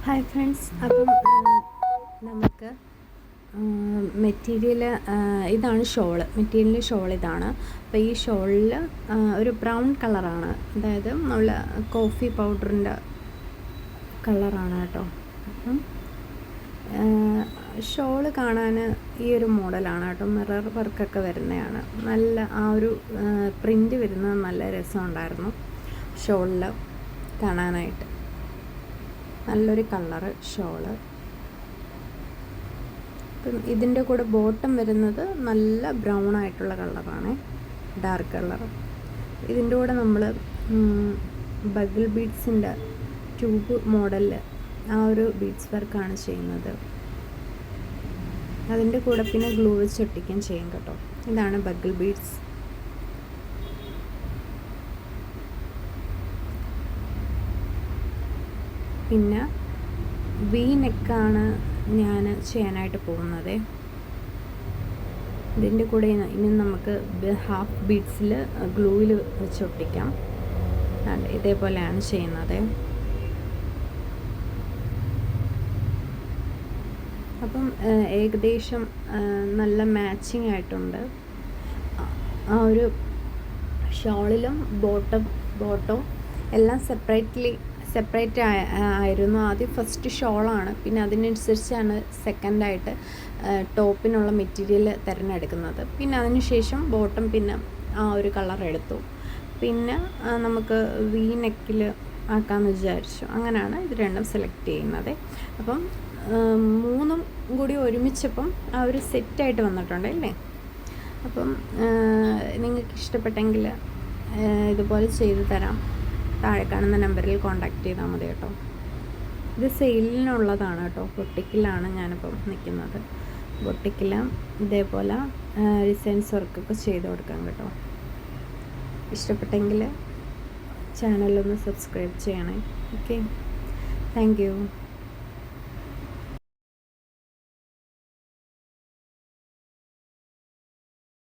Hi friends, അപ്പം നമുക്ക് material ഇതാണ് ഷോള്. മെറ്റീരിയൽ ഷോൾ ഇതാണ്. അപ്പോൾ ഈ ഷോളിൽ ഒരു ബ്രൗൺ കളറാണ്, അതായത് നമ്മൾ കോഫി പൗഡറിൻ്റെ കളറാണ് കേട്ടോ. അപ്പം ഷോള് കാണാൻ ഈ ഒരു മോഡലാണ് കേട്ടോ. മിറർ വർക്കൊക്കെ വരുന്നതാണ്. നല്ല ആ ഒരു പ്രിൻ്റ് വരുന്നത് നല്ല രസമുണ്ടായിരുന്നു ഷോളിൽ കാണാനായിട്ട്. നല്ലൊരു കളറ് ഷോള്. ഇപ്പം ഇതിൻ്റെ കൂടെ ബോട്ടം വരുന്നത് നല്ല ബ്രൗൺ ആയിട്ടുള്ള കളറാണ്, ഡാർക്ക് കളർ. ഇതിൻ്റെ കൂടെ നമ്മൾ ബഗിൾ ബീഡ്സിൻ്റെ ട്യൂബ് മോഡലിൽ ആ ഒരു ബീഡ്സ് വർക്കാണ് ചെയ്യുന്നത്. അതിൻ്റെ കൂടെ പിന്നെ ഗ്ലൂ വെച്ച് ഒട്ടിക്കുകയും ചെയ്യും കേട്ടോ. ഇതാണ് ബഗിൾ ബീഡ്സ്. പിന്നെ വി നെക്കാണ് ഞാൻ ചെയ്യാനായിട്ട് പോകുന്നത്. ഇതിൻ്റെ കൂടെ ഇനി നമുക്ക് ഹാഫ് ബീഡ്സിൽ ഗ്ലൂവിൽ വെച്ച് ഒട്ടിക്കാം. ഇതേപോലെയാണ് ചെയ്യുന്നത്. അപ്പം ഏകദേശം നല്ല മാച്ചിങ് ആയിട്ടുണ്ട്. ആ ഒരു ഷോളിലും ബോട്ടോ എല്ലാം സെപ്പറേറ്റ് ആയിരുന്നു. ആദ്യം ഫസ്റ്റ് ഷോളാണ്, പിന്നെ അതിനനുസരിച്ചാണ് സെക്കൻഡായിട്ട് ടോപ്പിനുള്ള മെറ്റീരിയൽ തിരഞ്ഞെടുക്കുന്നത്. പിന്നെ അതിനുശേഷം ബോട്ടം പിന്നെ ആ ഒരു കളർ എടുത്തു. പിന്നെ നമുക്ക് വി നെക്കിൽ ആക്കാമെന്ന് വിചാരിച്ചു. അങ്ങനെയാണ് ഇത് രണ്ടും സെലക്ട് ചെയ്യുന്നത്. അപ്പം മൂന്നും കൂടി ഒരുമിച്ചപ്പം ആ ഒരു സെറ്റായിട്ട് വന്നിട്ടുണ്ട് അല്ലേ. അപ്പം നിങ്ങൾക്ക് ഇഷ്ടപ്പെട്ടെങ്കിൽ ഇതുപോലെ ചെയ്തു തരാം. താഴെ കാണുന്ന നമ്പറിൽ കോൺടാക്റ്റ് ചെയ്താൽ മതി കേട്ടോ. ഇത് സെയിലിനുള്ളതാണ് കേട്ടോ. ബൊട്ടിക്കിലാണ് ഞാനിപ്പം നിൽക്കുന്നത്. ബൊട്ടിക്കിൽ ഇതേപോലെ ഡിസൈൻസ് വർക്കൊക്കെ ചെയ്ത് കൊടുക്കാം കേട്ടോ. ഇഷ്ടപ്പെട്ടെങ്കിൽ ചാനലൊന്ന് സബ്സ്ക്രൈബ് ചെയ്യണേ. Okay, thank you.